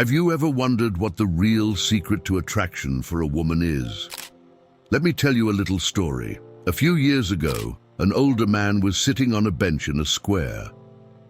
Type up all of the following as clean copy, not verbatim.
Have you ever wondered what the real secret to attraction for a woman is? Let me tell you a little story. A few years ago, an older man was sitting on a bench in a square.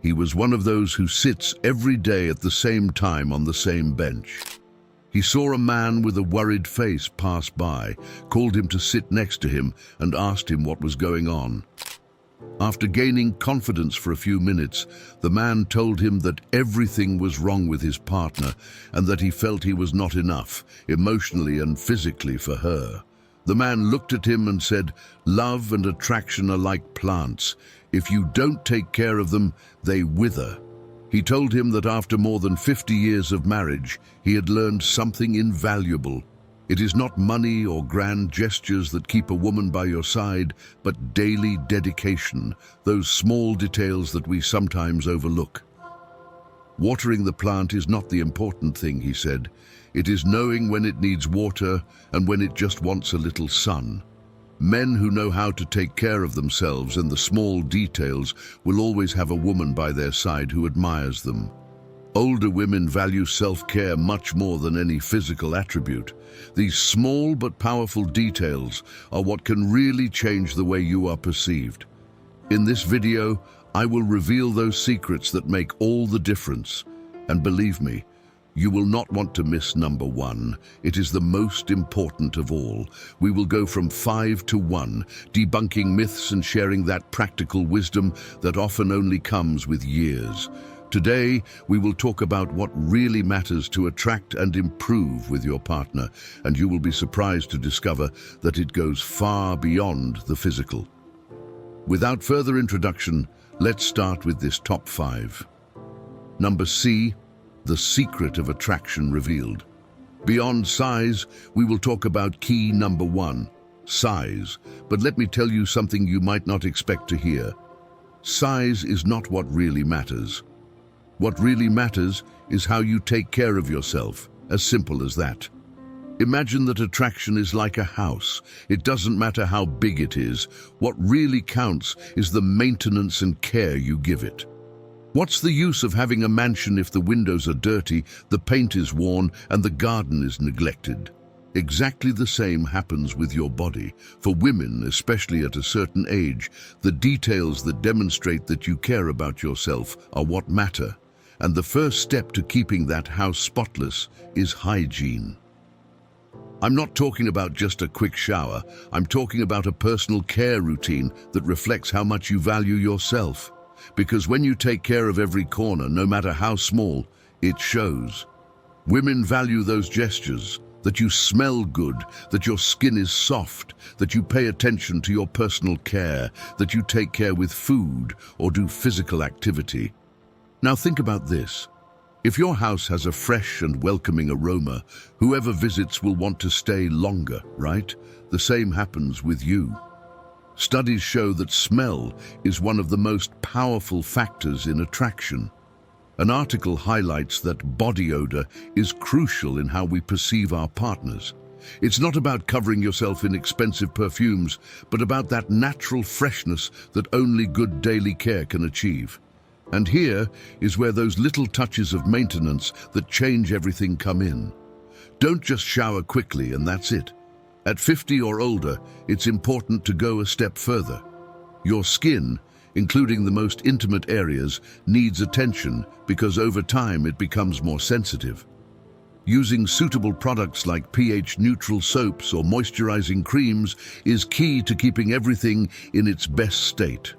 He was one of those who sits every day at the same time on the same bench. He saw a man with a worried face pass by, called him to sit next to him, and asked him what was going on. After gaining confidence for a few minutes, the man told him that everything was wrong with his partner and that he felt he was not enough, emotionally and physically, for her. The man looked at him and said, "Love and attraction are like plants. If you don't take care of them, they wither." He told him that after more than 50 years of marriage, he had learned something invaluable. It is not money or grand gestures that keep a woman by your side, but daily dedication, those small details that we sometimes overlook. Watering the plant is not the important thing, he said. It is knowing when it needs water and when it just wants a little sun. Men who know how to take care of themselves and the small details will always have a woman by their side who admires them. Older women value self-care much more than any physical attribute. These small but powerful details are what can really change the way you are perceived. In this video, I will reveal those secrets that make all the difference. And believe me, you will not want to miss number 1. It is the most important of all. We will go from 5 to 1, debunking myths and sharing that practical wisdom that often only comes with years. Today, we will talk about what really matters to attract and improve with your partner, and you will be surprised to discover that it goes far beyond the physical. Without further introduction, let's start with this top 5. Number C, the secret of attraction revealed. Beyond size, we will talk about key number 1, size. But let me tell you something you might not expect to hear. Size is not what really matters. What really matters is how you take care of yourself, as simple as that. Imagine that attraction is like a house. It doesn't matter how big it is. What really counts is the maintenance and care you give it. What's the use of having a mansion if the windows are dirty, the paint is worn, and the garden is neglected? Exactly the same happens with your body. For women, especially at a certain age, the details that demonstrate that you care about yourself are what matter. And the first step to keeping that house spotless is hygiene. I'm not talking about just a quick shower. I'm talking about a personal care routine that reflects how much you value yourself. Because when you take care of every corner, no matter how small, it shows. Women value those gestures, that you smell good, that your skin is soft, that you pay attention to your personal care, that you take care with food or do physical activity. Now think about this. If your house has a fresh and welcoming aroma, whoever visits will want to stay longer, right? The same happens with you. Studies show that smell is one of the most powerful factors in attraction. An article highlights that body odor is crucial in how we perceive our partners. It's not about covering yourself in expensive perfumes, but about that natural freshness that only good daily care can achieve. And here is where those little touches of maintenance that change everything come in. Don't just shower quickly and that's it. At 50 or older, it's important to go a step further. Your skin, including the most intimate areas, needs attention because over time it becomes more sensitive. Using suitable products like pH-neutral soaps or moisturizing creams is key to keeping everything in its best state.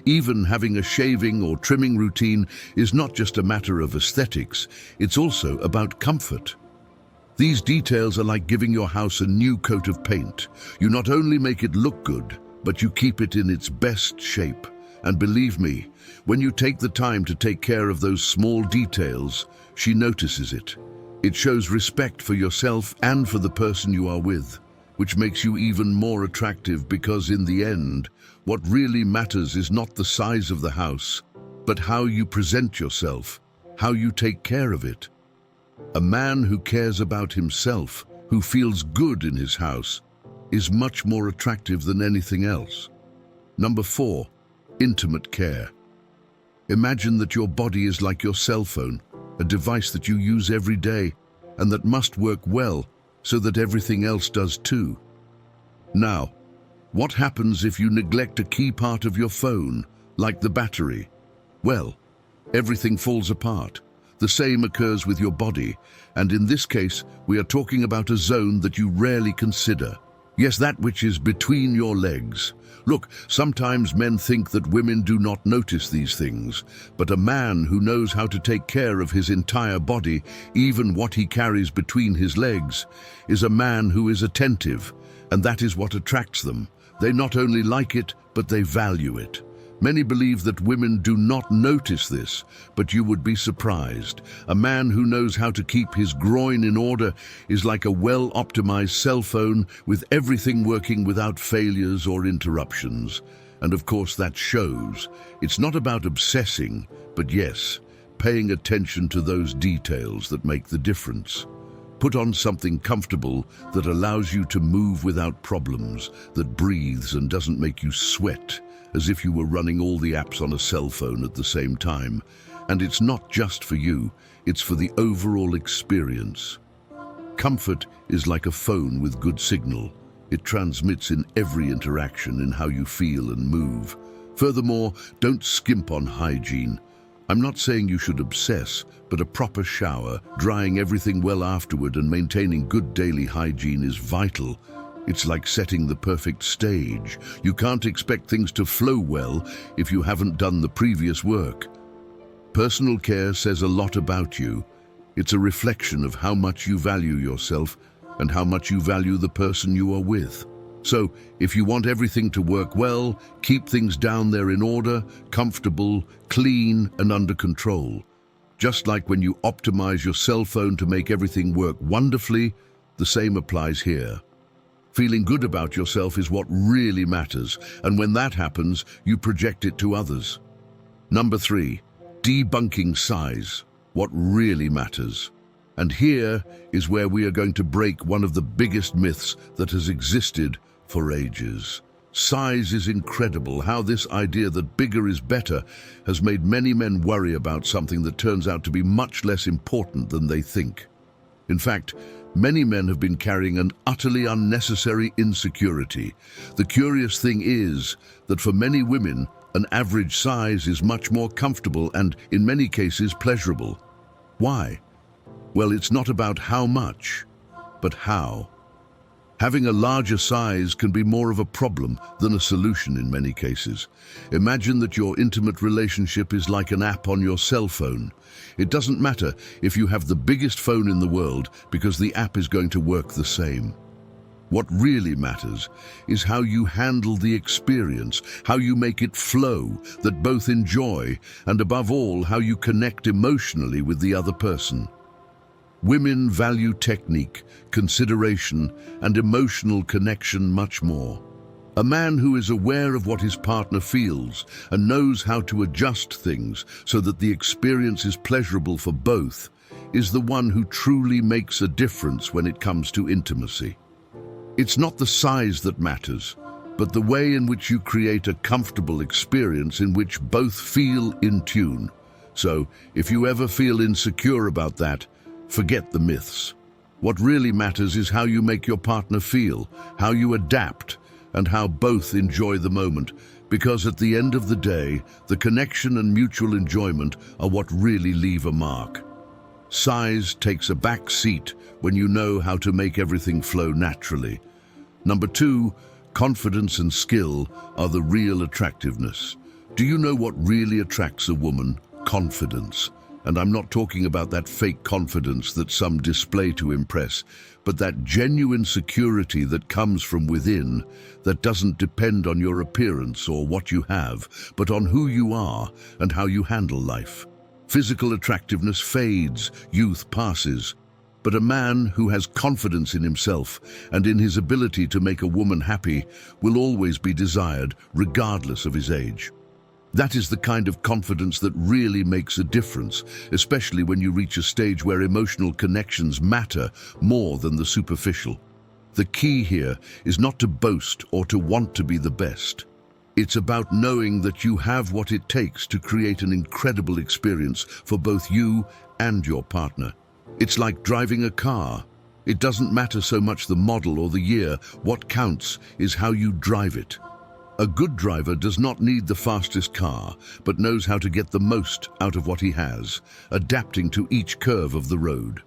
Even having a shaving or trimming routine is not just a matter of aesthetics, it's also about comfort. These details are like giving your house a new coat of paint. You not only make it look good, but you keep it in its best shape. And believe me, when you take the time to take care of those small details, she notices it. It shows respect for yourself and for the person you are with, which makes you even more attractive because in the end, what really matters is not the size of the house, but how you present yourself, how you take care of it. A man who cares about himself, who feels good in his house, is much more attractive than anything else. Number 4, intimate care. Imagine that your body is like your cell phone. a device that you use every day and that must work well so that everything else does too. Now, what happens if you neglect a key part of your phone, like the battery? Well, everything falls apart. The same occurs with your body, and in this case, we are talking about a zone that you rarely consider. Yes, that which is between your legs. Look, sometimes men think that women do not notice these things, but a man who knows how to take care of his entire body, even what he carries between his legs, is a man who is attentive, and that is what attracts them. They not only like it, but they value it. Many believe that women do not notice this, but you would be surprised. A man who knows how to keep his groin in order is like a well-optimized cell phone with everything working without failures or interruptions. And of course that shows. It's not about obsessing, but yes, paying attention to those details that make the difference. Put on something comfortable that allows you to move without problems, that breathes and doesn't make you sweat, as if you were running all the apps on a cell phone at the same time. And it's not just for you, it's for the overall experience. Comfort is like a phone with good signal. It transmits in every interaction in how you feel and move. Furthermore, don't skimp on hygiene. I'm not saying you should obsess, but a proper shower, drying everything well afterward and maintaining good daily hygiene is vital. It's like setting the perfect stage. You can't expect things to flow well if you haven't done the previous work. Personal care says a lot about you. It's a reflection of how much you value yourself and how much you value the person you are with. So, if you want everything to work well, keep things down there in order, comfortable, clean, and under control. Just like when you optimize your cell phone to make everything work wonderfully, the same applies here. Feeling good about yourself is what really matters, and when that happens, you project it to others. Number 3, debunking size, what really matters. And here is where we are going to break one of the biggest myths that has existed for ages. Size is incredible. How this idea that bigger is better has made many men worry about something that turns out to be much less important than they think. In fact, many men have been carrying an utterly unnecessary insecurity. The curious thing is that for many women, an average size is much more comfortable and, in many cases, pleasurable. Why? Well, it's not about how much, but how. Having a larger size can be more of a problem than a solution in many cases. Imagine that your intimate relationship is like an app on your cell phone. It doesn't matter if you have the biggest phone in the world because the app is going to work the same. What really matters is how you handle the experience, how you make it flow, that both enjoy, and above all, how you connect emotionally with the other person. Women value technique, consideration, and emotional connection much more. A man who is aware of what his partner feels and knows how to adjust things so that the experience is pleasurable for both is the one who truly makes a difference when it comes to intimacy. It's not the size that matters, but the way in which you create a comfortable experience in which both feel in tune. So, if you ever feel insecure about that, forget the myths. What really matters is how you make your partner feel, how you adapt, and how both enjoy the moment, because at the end of the day, the connection and mutual enjoyment are what really leave a mark. Size takes a back seat when you know how to make everything flow naturally. Number 2, confidence and skill are the real attractiveness. Do you know what really attracts a woman? Confidence. And I'm not talking about that fake confidence that some display to impress, but that genuine security that comes from within, that doesn't depend on your appearance or what you have, but on who you are and how you handle life. Physical attractiveness fades, youth passes, but a man who has confidence in himself and in his ability to make a woman happy will always be desired, regardless of his age. That is the kind of confidence that really makes a difference, especially when you reach a stage where emotional connections matter more than the superficial. The key here is not to boast or to want to be the best. It's about knowing that you have what it takes to create an incredible experience for both you and your partner. It's like driving a car. It doesn't matter so much the model or the year. What counts is how you drive it. A good driver does not need the fastest car, but knows how to get the most out of what he has, adapting to each curve of the road.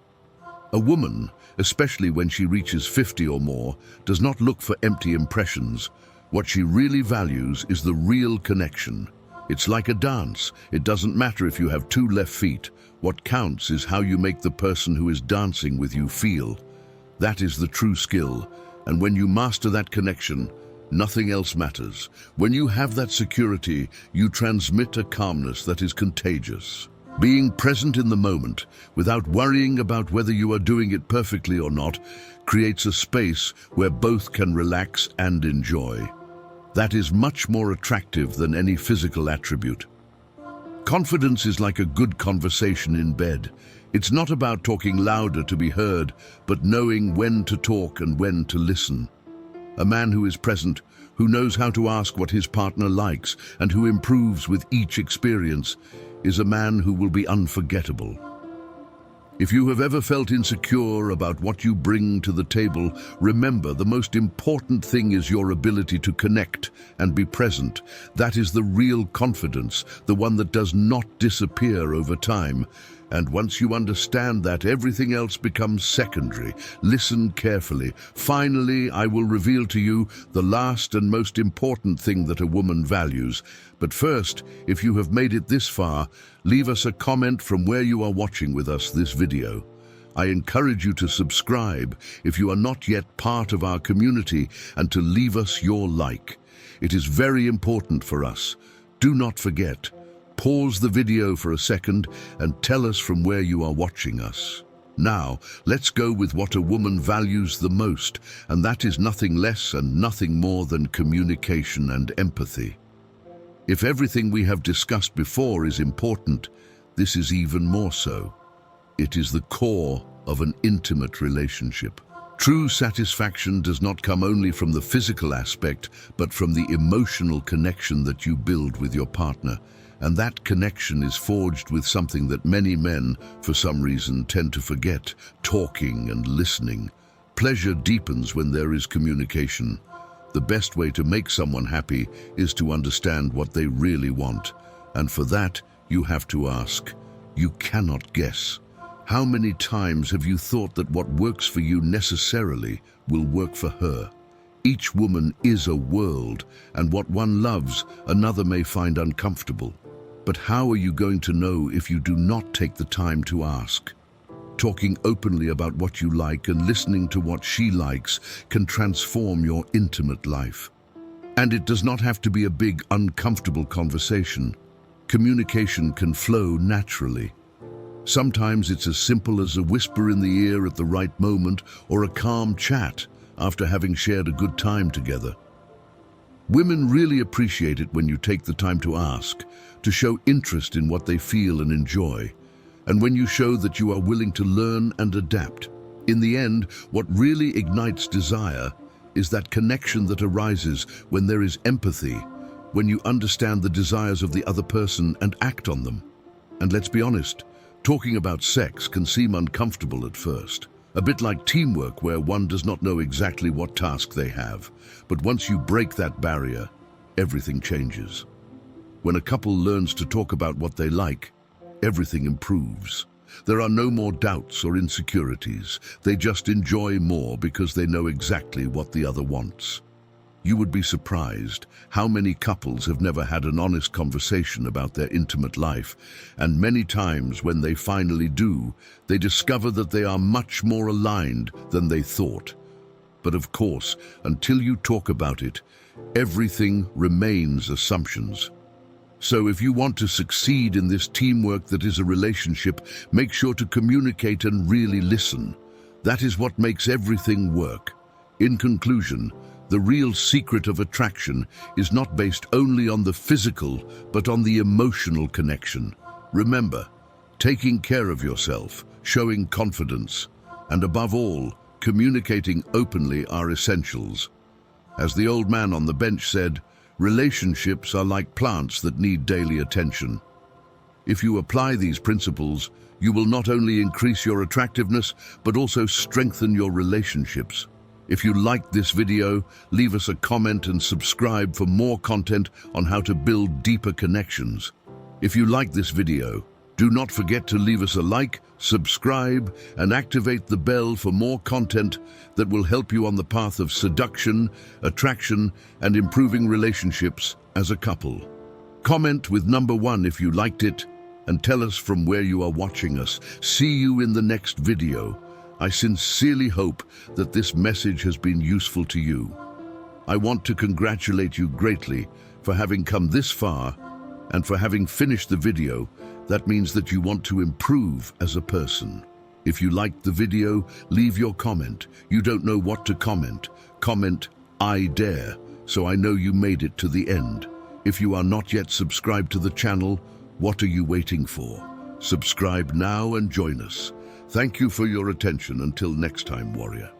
A woman, especially when she reaches 50 or more, does not look for empty impressions. What she really values is the real connection. It's like a dance. It doesn't matter if you have 2 left feet. What counts is how you make the person who is dancing with you feel. That is the true skill, and when you master that connection, nothing else matters. When you have that security, you transmit a calmness that is contagious. Being present in the moment, without worrying about whether you are doing it perfectly or not, creates a space where both can relax and enjoy. That is much more attractive than any physical attribute. Confidence is like a good conversation in bed. It's not about talking louder to be heard, but knowing when to talk and when to listen. A man who is present, who knows how to ask what his partner likes, and who improves with each experience, is a man who will be unforgettable. If you have ever felt insecure about what you bring to the table, remember the most important thing is your ability to connect and be present. That is the real confidence, the one that does not disappear over time. And once you understand that, everything else becomes secondary. Listen carefully. Finally, I will reveal to you the last and most important thing that a woman values. But first, if you have made it this far, leave us a comment from where you are watching with us this video. I encourage you to subscribe if you are not yet part of our community and to leave us your like. It is very important for us. Do not forget. Pause the video for a second and tell us from where you are watching us. Now, let's go with what a woman values the most, and that is nothing less and nothing more than communication and empathy. If everything we have discussed before is important, this is even more so. It is the core of an intimate relationship. True satisfaction does not come only from the physical aspect, but from the emotional connection that you build with your partner. And that connection is forged with something that many men, for some reason, tend to forget: talking and listening. Pleasure deepens when there is communication. The best way to make someone happy is to understand what they really want. And for that, you have to ask. You cannot guess. How many times have you thought that what works for you necessarily will work for her? Each woman is a world, and what one loves, another may find uncomfortable. But how are you going to know if you do not take the time to ask? Talking openly about what you like and listening to what she likes can transform your intimate life. And it does not have to be a big, uncomfortable conversation. Communication can flow naturally. Sometimes it's as simple as a whisper in the ear at the right moment or a calm chat after having shared a good time together. Women really appreciate it when you take the time to ask, to show interest in what they feel and enjoy, and when you show that you are willing to learn and adapt. In the end, what really ignites desire is that connection that arises when there is empathy, when you understand the desires of the other person and act on them. And let's be honest, talking about sex can seem uncomfortable at first. A bit like teamwork, where one does not know exactly what task they have. But once you break that barrier, everything changes. When a couple learns to talk about what they like, everything improves. There are no more doubts or insecurities. They just enjoy more because they know exactly what the other wants. You would be surprised how many couples have never had an honest conversation about their intimate life, and many times when they finally do, they discover that they are much more aligned than they thought. But of course, until you talk about it, everything remains assumptions. So if you want to succeed in this teamwork that is a relationship, make sure to communicate and really listen. That is what makes everything work. In conclusion, the real secret of attraction is not based only on the physical, but on the emotional connection. Remember, taking care of yourself, showing confidence, and above all, communicating openly are essentials. As the old man on the bench said, Relationships are like plants that need daily attention. If you apply these principles, you will not only increase your attractiveness, but also strengthen your relationships. If you liked this video, leave us a comment and subscribe for more content on how to build deeper connections. If you like this video, do not forget to leave us a like, subscribe, and activate the bell for more content that will help you on the path of seduction, attraction, and improving relationships as a couple. Comment with number 1 if you liked it, and tell us from where you are watching us. See you in the next video. I sincerely hope that this message has been useful to you. I want to congratulate you greatly for having come this far and for having finished the video. That means that you want to improve as a person. If you liked the video, leave your comment. You don't know what to comment. Comment, "I dare," so I know you made it to the end. If you are not yet subscribed to the channel, what are you waiting for? Subscribe now and join us. Thank you for your attention. Until next time, warrior.